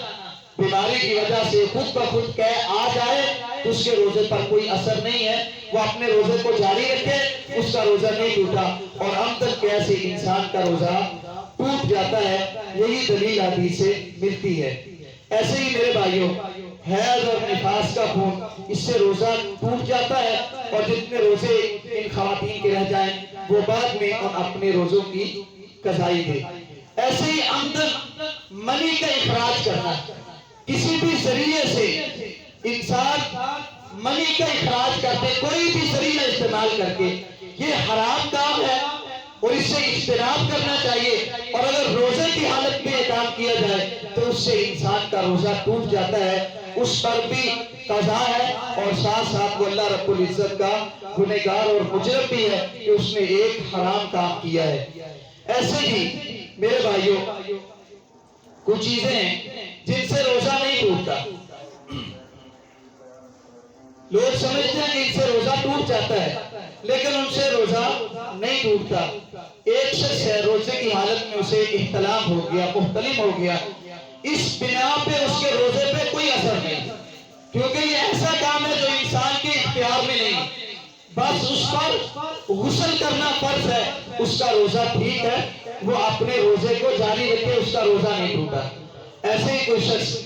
بیماری کی وجہ سے خود بخود کہہ آ جائے تو اس کے روزے پر کوئی اثر نہیں ہے، وہ اپنے روزے کو جاری رکھے، اس کا روزہ نہیں ٹوٹا۔ اور عمدن کہہ سے انسان کا روزہ ٹوٹ جاتا ہے، یہی دلیل حدیث سے ملتی ہے۔ ایسے ہی میرے بھائیوں، حیض اور نفاس کا خون، اس سے روزہ ٹوٹ جاتا ہے، اور جتنے روزے ان خواتین کے رہ جائیں وہ بعد میں ان اپنے روزوں کی قضائی دے۔ ایسے ہی عمدن منی کا اخراج کرنا، کسی بھی ذریعے سے انسان منی کا اخراج کرتے، کوئی بھی ذریعہ استعمال کر کے، یہ حرام کام ہے اور اس سے اجتناب کرنا چاہیے۔ اور اگر روزے کی حالت میں یہ کام کیا جائے تو اس سے انسان کا روزہ ٹوٹ جاتا ہے، اس پر بھی قضا ہے، اور ساتھ ساتھ وہ اللہ رب العزت کا گنہگار اور مجرم بھی ہے کہ اس نے ایک حرام کام کیا ہے۔ ایسے ہی میرے بھائیوں، کچھ چیزیں ہیں جن سے روزہ نہیں ٹوٹتا، لوگ سمجھتے ہیں کہ ان سے روزہ ٹوٹ جاتا ہے، لیکن ان سے روزہ نہیں ٹوٹتا۔ ایک شخص ہے، روزے کی حالت میں اسے احتلام ہو گیا، محتلم ہو گیا، اس بنا پہ اس کے روزے پہ کوئی اثر نہیں، کیونکہ یہ ایسا کام ہے جو انسان کے اختیار میں نہیں، بس اس پر غسل کرنا فرض ہے، اس کا روزہ ٹھیک ہے، وہ اپنے روزے کو جاری رکھے، اس کا روزہ نہیں ٹوٹا۔ ایسے ہی کوئی شخص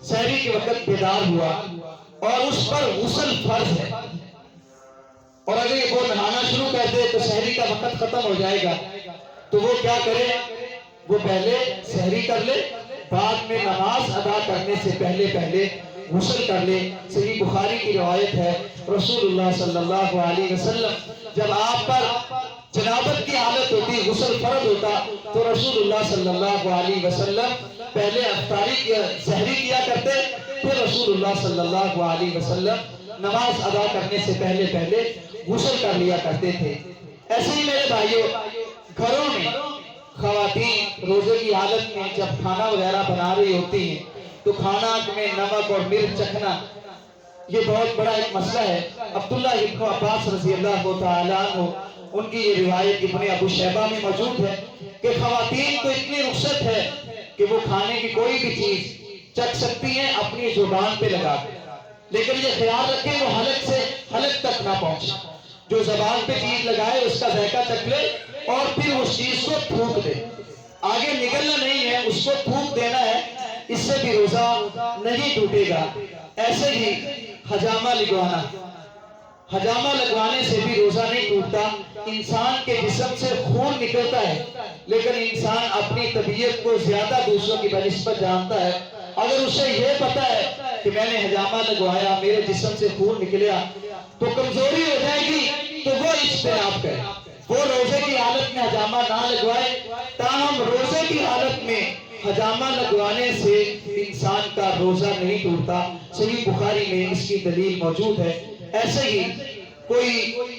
سحری کے وقت بیدار ہوا اور اس پر غسل فرض ہے، اور اگر یہ وہ نہانا شروع کر دے تو سحری کا وقت ختم ہو جائے گا، تو وہ کیا کرے، وہ پہلے سحری کر لے، بعد میں نماز ادا کرنے سے پہلے غسل کر لے۔ صحیح بخاری کی روایت ہے، رسول اللہ صلی اللہ علیہ وسلم جب آپ پر جنابت کی حالت ہوتی، غسل فرض ہوتا، تو رسول اللہ صلی اللہ علیہ وسلم پہلے افطاری سحری کیا کرتے، پھر رسول اللہ صلی اللہ علیہ وسلم نماز ادا کرنے سے پہلے غسل کر لیا کرتے تھے۔ ایسے ہی میرے بھائیوں، گھروں میں خواتین روزے کی حالت میں جب کھانا وغیرہ بنا رہی ہوتی ہیں تو کھانا میں نمک اور مرچ چکھنا یہ بہت بڑا ایک مسئلہ ہے۔ عبداللہ ابن عباس رضی اللہ تعالیٰ عنہ، ان کی یہ روایت ابن ابو شیبہ میں موجود ہے کہ خواتین کو اتنی رخصت ہے کہ وہ کھانے کی کوئی بھی چیز چکھ سکتی ہیں اپنی زبان پہ لگا کے، لیکن یہ خیال رکھیں وہ حلق سے حلق تک نہ پہنچے۔ جو زبان پہ چیز لگائے اس کا ذائقہ چکھ لے اور پھر اس چیز کو تھوک دے، آگے نکلنا نہیں ہے، اس کو تھوک دینا ہے، اس سے بھی روزہ نہیں ٹوٹے گا۔ ایسے ہی حجامہ لگوانے سے بھی روزہ نہیں ٹوٹتا۔ انسان کے جسم سے خون نکلتا ہے لیکن انسان اپنی طبیعت کو زیادہ دوسروں کی بنسبت جانتا ہے۔ اگر اسے یہ پتا ہے کہ میں نے حجامہ لگوایا، میرے جسم سے خون نکلیا تو کمزوری ہو جائے گی، تو وہ اجتناب کرے، وہ روزے کی حالت میں حجامہ نہ لگوائے۔ تاہم روزے کی حالت میں حجامہ لگوانے سے انسان کا روزہ نہیں ٹوٹتا۔ صحیح بخاری میں اس کی دلیل موجود ہے۔ ایسے ہی کوئی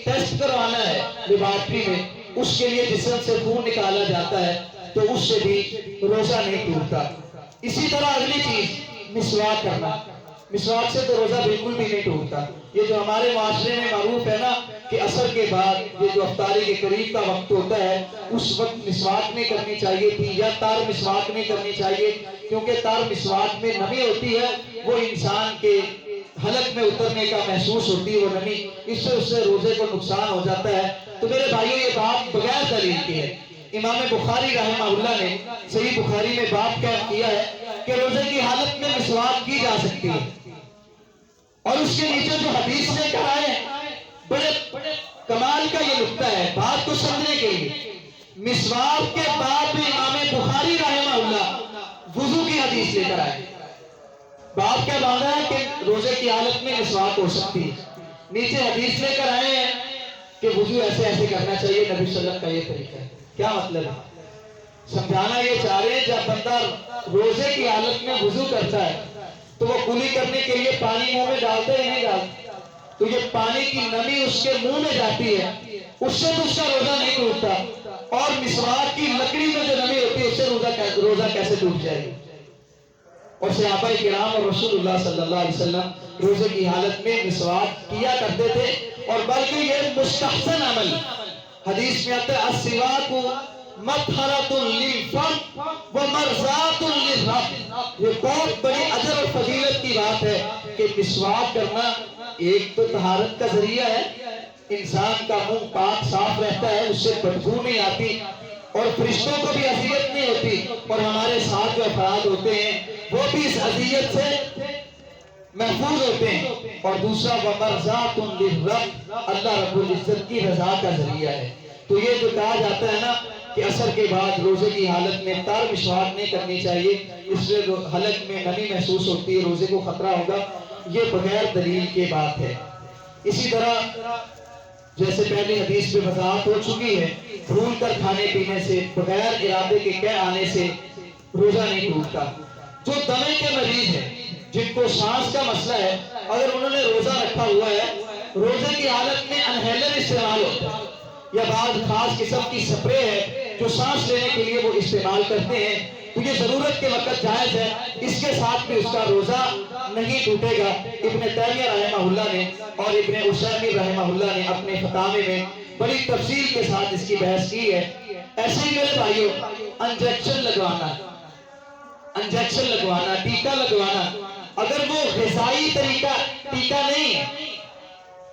ٹیسٹ کروانا ہے لیبارٹری میں، اس کے لیے جسم سے خون نکالا جاتا ہے تو اس سے بھی روزہ نہیں ٹوٹتا۔ اسی طرح اگلی چیز مسواک کرنا، مسواک سے تو روزہ بالکل بھی نہیں ٹوٹتا۔ یہ جو ہمارے معاشرے میں معروف ہے نا کہ عصر کے بعد یہ جو افطاری کے قریب کا وقت ہوتا ہے اس وقت مسواک نہیں کرنی چاہیے تھی، یا تار مسواک نہیں کرنی چاہیے، کیونکہ تار مسواک میں نمی ہوتی ہے، وہ انسان کے حلق میں اترنے کا محسوس ہوتی ہے وہ نمی، اس سے روزے کو نقصان ہو جاتا ہے۔ تو میرے بھائیوں یہ بات بغیر دلیل کی ہے۔ امام بخاری رحمہ اللہ نے صحیح بخاری میں بات قائم کیا ہے کہ روزے کی حالت میں مسواک کی جا سکتی ہے، اور اس کے نیچے جو حدیث نے کہا ہے بڑے کمال کا یہ نقطہ ہے بات کو سمجھنے کے لیے۔ مسواک کے بعد میں امام بخاری رحمہ اللہ وضو کی حدیث لے کر آئے۔ بات کیا مانا ہے کہ روزے کی حالت میں مسواک ہو سکتی ہے، نیچے حدیث لے کر آئے ہیں کہ وضو ایسے ایسے کرنا چاہیے، نبی صلی اللہ علیہ وسلم کا یہ طریقہ ہے۔ کیا مطلب ہے؟ سمجھانا یہ چاہ رہے ہیں جب بندہ روزے کی حالت میں وضو کرتا ہے تو وہ کلی کرنے کے لیے پانی منہ میں ڈالتے یا نہیں ڈالتے، تو یہ پانی کی نمی اس کے منہ میں جاتی ہے، اس سے تو اس کا روزہ نہیں ٹوٹتا، اور مسواک کی لکڑی میں جو نمی ہوتی ہے اس سے روزہ کیسے ٹوٹ جائے گی؟ اور صحابہ کرام اور رسول اللہ صلی اللہ علیہ وسلم روزے کی حالت میں مسواک کیا کرتے تھے، اور بلکہ یہ مستحسن عمل، حدیث میں آتا ہے السواک مطہرۃ للفم ومرضات للرب۔ یہ بہت بڑی اجر اور فضیلت کی بات ہے کہ مسواک کرنا ایک تو طہارت کا ذریعہ ہے، انسان کا منہ پاک صاف رہتا ہے، اس سے بدبو نہیں آتی، اور فرشتوں کو بھی اذیت نہیں ہوتی، اور ہمارے ساتھ جو افراد ہوتے ہیں وہ بھی اس اذیت سے محفوظ ہوتے ہیں۔ اور دوسرا وَمَرْضَاتٌ لِلرَّبِّ، اللہ رب العزت کی رضا کا ذریعہ ہے۔ تو یہ جو کہا جاتا ہے نا کہ عصر کے بعد روزے کی حالت میں تار مسواک نہیں کرنی چاہیے، اس سے حلق میں نمی محسوس ہوتی ہے، روزے کو خطرہ ہوگا، یہ بغیر دلیل کے بات ہے۔ اسی طرح جیسے پہلے حدیث میں وضاحت ہو چکی ہے، بھول کر کھانے پینے سے بغیر ارادے کے کہہ آنے سے روزہ نہیں ٹوٹتا۔ جو دمے کے مریض ہیں، جن کو سانس کا مسئلہ ہے، اگر انہوں نے روزہ رکھا ہوا ہے، روزے کی حالت میں انہیلر استعمال ہوتا ہے یا بعض خاص قسم کی سپرے ہے جو سانس لینے کے لیے وہ استعمال کرتے ہیں، تو یہ ضرورت کے وقت جائز ہے، اس کے ساتھ بھی اس کا روزہ نہیں ٹوٹے گا۔ ابن تیمیہ رحمہ اللہ نے اور ابن عثیمین رحمہ اللہ نے اپنے فتاوی میں بڑی تفصیل کے ساتھ اس کی بحث کی ہے۔ ایسے ہی میرے بھائیوں، انجیکشن لگوانا، ٹیکہ لگوانا، اگر وہ غذائی طریقہ ٹیکہ نہیں ہے،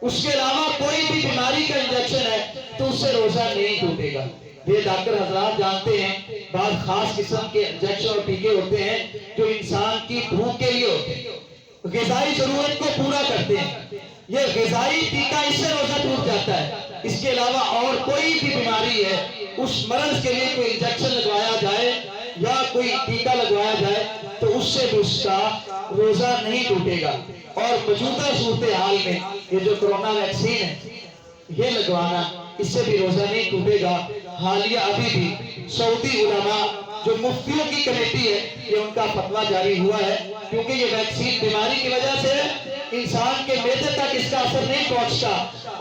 اس کے علاوہ کوئی بھی بیماری کا انجیکشن ہے تو اس سے روزہ نہیں ٹوٹے گا۔ یہ ڈاکٹر حضرات جانتے ہیں بعض خاص قسم کے انجیکشن اور ٹیکے ہوتے ہیں جو انسان کی بھوک کے لیے ہوتے ہیں، غذائی ضرورت کو پورا کرتے ہیں، یہ غذائی ٹیکہ اس سے روزہ ٹوٹ جاتا ہے۔ اس کے علاوہ اور کوئی بھی بیماری ہے، اس مرض کے لیے کوئی انجیکشن لگوایا جائے یا کوئی ٹیکہ لگوایا جائے تو اس سے بھی اس کا روزہ نہیں ٹوٹے گا۔ اور موجودہ صورتحال میں یہ جو کرونا ویکسین ہے یہ لگوانا، اس سے بھی روزہ نہیں ٹوٹے گا۔ حالیہ ابھی بھی سعودی علماء جو مفتیوں کی کمیٹی ہے یہ ان کا فتویٰ جاری ہوا ہے، کیونکہ یہ ویکسین بیماری کی وجہ سے انسان کے معدے تک اس کا اثر نہیں پہنچتا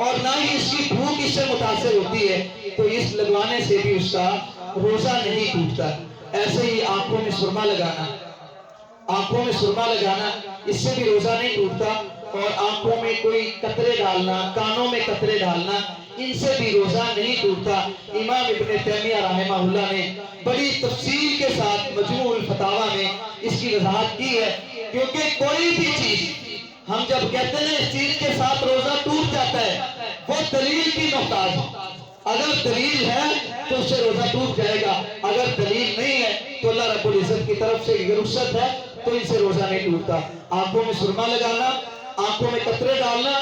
اور نہ ہی اس کی بھوک اس سے متاثر ہوتی ہے، تو اس لگوانے سے بھی اس کا روزہ نہیں ٹوٹتا۔ ایسے ہی آنکھوں میں سرما لگانا، آنکھوں میں سرما لگانا اس سے بھی روزہ نہیں ٹوٹتا، اور آنکھوں میں کوئی قطرے ڈالنا، کانوں میں قطرے ڈالنا، ان سے بھی روزہ نہیں ٹوٹتا۔ امام ابن تیمیہ رحمہ اللہ نے بڑی تفصیل کے ساتھ مجموع الفتاویٰ میں اس کی وضاحت کی ہے، کیونکہ کوئی بھی چیز ہم جب کہتے ہیں اس چیز کے ساتھ روزہ ٹوٹ جاتا ہے وہ دلیل کی محتاج ہے۔ اگر دلیل ہے تو اس سے روزہ ٹوٹ جائے گا، اگر دلیل نہیں ہے تو اللہ رب العزت کی طرف سے یہ رخصت ہے تو ان سے روزہ نہیں ٹوٹتا۔ آنکھوں میں سرما لگانا، آنکھوں میں قطرے ڈالنا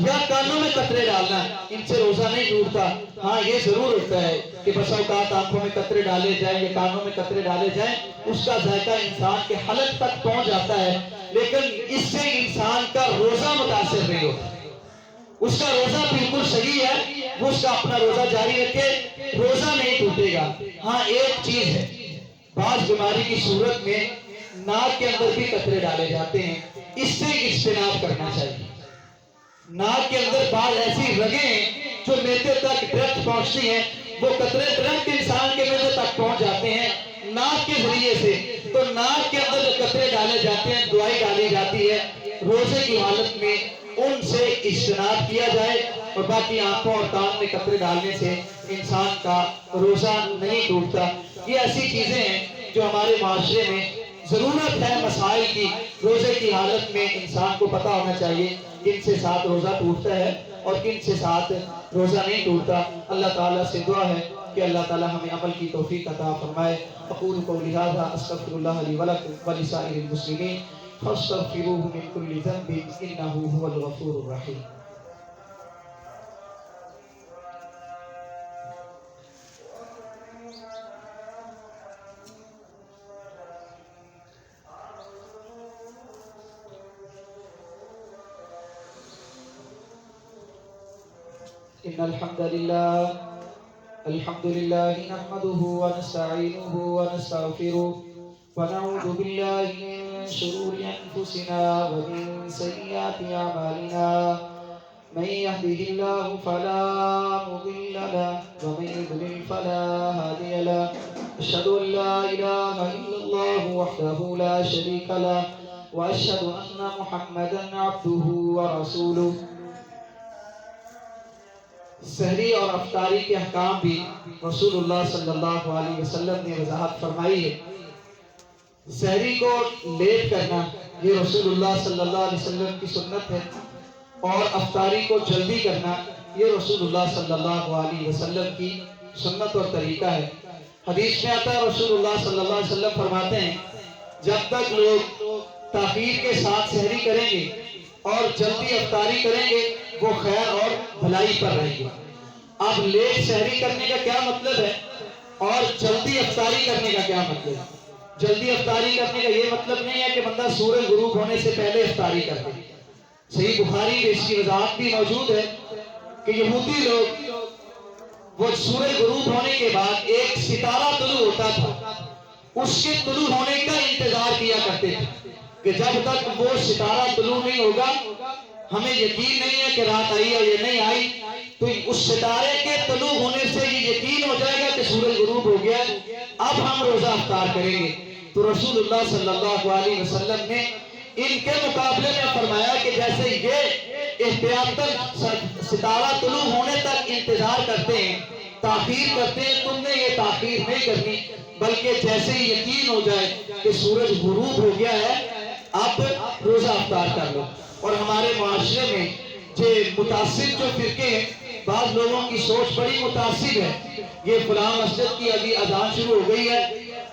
یا کانوں میں قطرے ڈالنا، ان سے روزہ نہیں ٹوٹتا۔ ہاں یہ ضرور ہوتا ہے کہ بس اوقات آنکھوں میں قطرے ڈالے جائیں یا کانوں میں قطرے ڈالے جائیں، اس کا ذائقہ انسان کے حلق تک پہنچ جاتا ہے، لیکن اس سے انسان کا روزہ متاثر نہیں ہوتا۔ اس کا روزہ بالکل صحیح ہے، وہ اس کا اپنا روزہ جاری رکھے، روزہ نہیں ٹوٹے گا۔ ہاں ایک چیز ہے، بعض بیماری کی صورت میں ناک کے اندر بھی قطرے ڈالے جاتے ہیں، اس سے اجتناب کرنا چاہیے۔ ناک کے اندر بعض ایسی رگیں ہیں جو معدے تک ڈائریکٹ پہنچتی ہیں، وہ قطرے ڈائریکٹ انسان کے معدے تک پہنچ جاتے ہیں ناک کے ذریعے سے، تو ناک کے اندر جو قطرے ڈالے جاتے ہیں، دوائی ڈالی جاتی ہے، روزے کی حالت میں ان سے اجتناب کیا جائے، اور باقی آنکھوں اور کان میں قطرے ڈالنے سے انسان کا روزہ نہیں ٹوٹتا۔ یہ ایسی چیزیں ہیں جو ہمارے معاشرے میں ضرورت ہے مسائل کی، روزے کی حالت میں انسان کو پتہ ہونا چاہیے کن سے ساتھ روزہ ٹوٹتا ہے اور کن سے ساتھ روزہ نہیں ٹوٹتا۔ اللہ تعالیٰ سے دعا ہے کہ اللہ تعالیٰ ہمیں عمل کی توفیق عطا فرمائے۔ اقول قولی ھذا استغفر اللہ لی ولکم ولسائر المسلمین فاستغفروہ من کل ذنب انہ ھو الغفور الرحیم۔ إن الحمد لله نحمده ونستعينه ونستغفره ونعوذ بالله من شرور أنفسنا ومن سيئات أعمالنا من يهده الله فلا مضل له ومن يضلل فلا هادي له أشهد أن لا إله إلا الله وحده لا شريك له وأشهد أن محمدا عبده ورسوله۔ سحری اور افطاری کے احکام بھی رسول اللہ صلی اللہ علیہ وسلم نے وضاحت فرمائی ہے۔ سحری کو لیٹ کرنا یہ رسول اللہ صلی اللہ علیہ وسلم کی سنت ہے، اور افطاری کو جلدی کرنا یہ رسول اللہ صلی اللہ علیہ وسلم کی سنت اور طریقہ ہے۔ حدیث میں آتا ہے رسول اللہ صلی اللہ علیہ وسلم فرماتے ہیں جب تک لوگ تاخیر کے ساتھ سحری کریں گے اور جلدی افطاری کریں گے وہ خیر اور بھلائی پر رہیں گے۔ اب لیٹ سحری کرنے کا کیا مطلب ہے اور جلدی افطاری کرنے کا کیا مطلب ہے؟ جلدی افطاری کرنے کا یہ مطلب نہیں ہے کہ بندہ سورج غروب ہونے سے پہلے افطاری کر دے۔ صحیح بخاری میں اس کی وضاحت بھی موجود ہے کہ یہودی لوگ وہ سورج غروب ہونے کے بعد ایک ستارہ طلوع ہوتا تھا، اس کے طلوع ہونے کا انتظار کیا کرتے تھے کہ جب تک وہ ستارہ طلوع نہیں ہوگا ہمیں یقین نہیں ہے کہ رات آئی ہے یا نہیں آئی، تو اس ستارے کے طلوع ہونے سے یہ یقین ہو جائے گا کہ سورج غروب ہو گیا، اب ہم روزہ افطار کریں گے۔ تو رسول اللہ صلی اللہ علیہ وسلم نے ان کے مقابلے میں فرمایا کہ جیسے یہ احتیاطاً ستارہ طلوع ہونے تک انتظار کرتے ہیں، تاخیر کرتے ہیں، تم نے یہ تاخیر نہیں کرنی، بلکہ جیسے ہی یقین ہو جائے کہ سورج غروب ہو گیا ہے اب روزہ افطار کر لو۔ اور ہمارے معاشرے میں متعصب جو فرقے ہیں، بعض لوگوں کی سوچ بڑی متعصب ہے، یہ فلاں مسجد کی ابھی اذان شروع ہو گئی ہے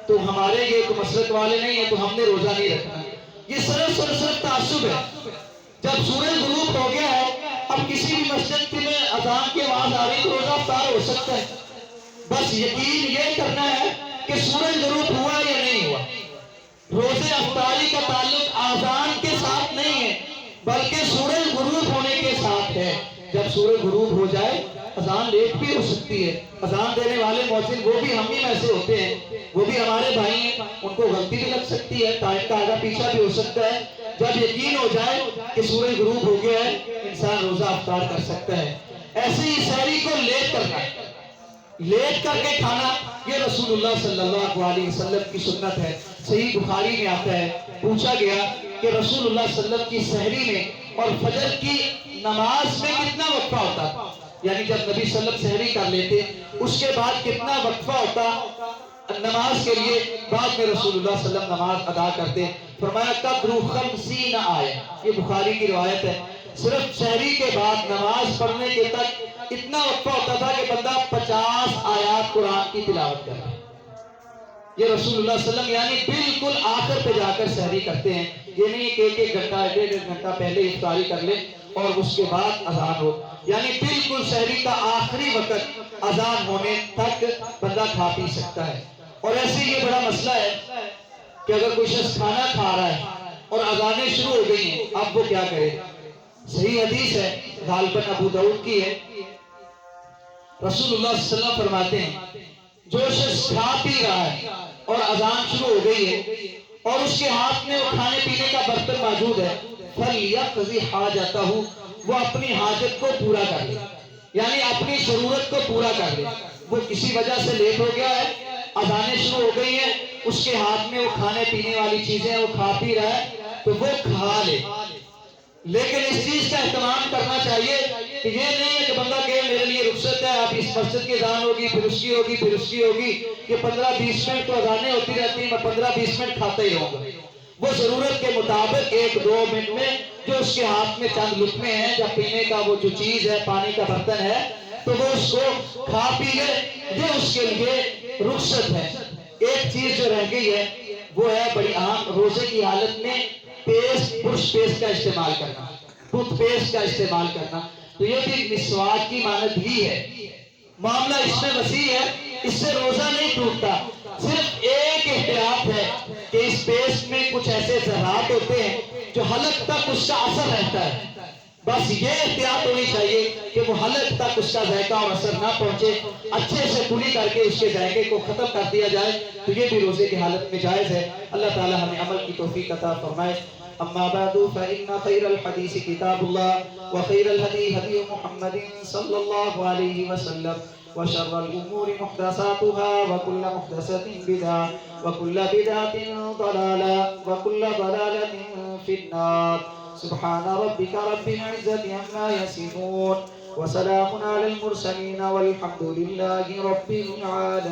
تو ہمارے یہ تو مسجد والے نہیں ہیں تو ہم نے روزہ نہیں رکھنا۔ یہ صرف تعصب ہے۔ جب سورج غروب ہو گیا ہے اب کسی بھی مسجد میں اذان کی آواز آ رہی تو روزہ افطار ہو سکتا ہے، بس یقین یہ کرنا ہے کہ سورج غروب ہوا یا نہیں ہوا۔ روزے افطاری کا تعلق اذان کے ساتھ نہیں ہے بلکہ سورج غروب ہونے کے ساتھ ہے. جب سورج غروب ہو جائے اذان لیٹ بھی ہو سکتی ہے. اذان دینے والے مؤذن وہ بھی ہم ہی میں سے ہوتے ہیں, وہ بھی ہمارے بھائی ہیں, ان کو غلطی بھی لگ سکتی ہے, ٹائم کا آگا پیچھا بھی ہو سکتا ہے. جب یقین ہو جائے کہ سورج غروب ہو گیا ہے انسان روزہ افطار کر سکتا ہے. ایسے ہی سحری کو لیٹ کرنا, لیٹ کر کے کھانا, یہ رسول اللہ صلی اللہ علیہ وسلم کی سنت ہے. صحیح بخاری میں آتا ہے, پوچھا گیا کہ رسول اللہ صلی اللہ علیہ وسلم کی سحری میں اور فجر کی نماز میں کتنا وقفہ ہوتا, یعنی جب نبی صلی اللہ علیہ وسلم سحری کر لیتے اس کے بعد کتنا وقفہ ہوتا نماز کے لیے. بعد میں رسول اللہ صلی اللہ علیہ وسلم نماز ادا کرتے. فرمایا قدر 50 آیہ, یہ بخاری کی روایت ہے. صرف سحری کے بعد نماز پڑھنے کے تک اتنا وقفہ ہوتا تھا کہ بندہ 50 آیات قرآن کی تلاوت کرے. یہ رسول اللہ صلی اللہ علیہ وسلم یعنی بالکل آخر پہ جا کر سحری کرتے ہیں. یہ نہیں کہ ایک گھنٹہ ڈیڑھ گھنٹہ پہلے افطاری کر لے اور اس کے بعد اذان ہو, یعنی بالکل سحری کا آخری وقت اذان ہونے تک بندہ کھا پی سکتا ہے. اور ایسے یہ بڑا مسئلہ ہے کہ اگر کوئی شخص کھانا کھا رہا ہے اور اذانیں شروع ہو گئی ہیں, اب وہ کیا کرے؟ صحیح حدیث ہے, غالباً ابو داؤد کی ہے, رسول اللہ صلی اللہ علیہ وسلم فرماتے ہیں جو شخص کھا پی رہا ہے اور اذان شروع ہو گئی ہے اور اس کے ہاتھ میں وہ کھانے پینے کا برتن موجود ہے, فَلْيَقْضِ حَاجَتَهُ, وہ اپنی حاجت کو پورا کر لے, یعنی اپنی ضرورت کو پورا کر لے. وہ کسی وجہ سے لیٹ ہو گیا ہے, اذانیں شروع ہو گئی ہیں, اس کے ہاتھ میں وہ کھانے پینے والی چیزیں وہ کھا پی رہا ہے تو وہ کھا لے. لیکن اس چیز کا اہتمام کرنا چاہیے کہ یہ نہیں ہے کہ بندہ کہے میرے لیے رخصت ہے, اب اس مسجد کی اذان ہوگی پھر اس کی ہوگی پھر اس کی ہوگی, کہ 15-20 منٹ تو اذانیں ہوتی رہتی ہیں, میں 15-20 منٹ کھاتا ہی رہوں گا. وہ ضرورت کے مطابق 1-2 منٹ میں جو اس کے ہاتھ میں چند لقمے ہیں, جب پینے کا وہ جو چیز ہے, پانی کا برتن ہے, تو وہ اس کو کھا پی لے, یہ اس کے لیے رخصت ہے. ایک چیز جو رہ گئی ہے وہ ہے بڑی اہم, روزے کی حالت میں پیسٹ, برش پیسٹ کا استعمال کرنا, ٹوتھ پیسٹ کا استعمال کرنا. تو یہ بھی مسواک کی مانند ہی ہے. معاملہ اس میں وسیع ہے, اس سے روزہ نہیں ٹوٹتا. صرف ایک احتیاط ہے کہ اس پیسٹ میں کچھ ایسے ذرات ہوتے ہیں جو حلق تک اس کا اثر رہتا ہے. بس یہ احتیاط ہونی چاہیے کہ وہ حلق تک اس کا ذائقہ اور اثر نہ پہنچے, اچھے سے کلی کر کے اس کے ذائقے کو ختم کر دیا جائے. تو یہ بھی روزے کی حالت میں جائز ہے. اللہ تعالی ہمیں عمل کی توفیق عطا فرمائے. اما بعد فإن خير الحديث كتاب الله وخير الهدي هدي محمد صلى الله عليه وسلم وشر الأمور محدثاتها وكل محدثة بدعة وكل بدعة ضلالة وكل ضلالة في النار. سبحان ربك رب العزة عما يصفون وسلام على المرسلين والحمد لله رب العالمين.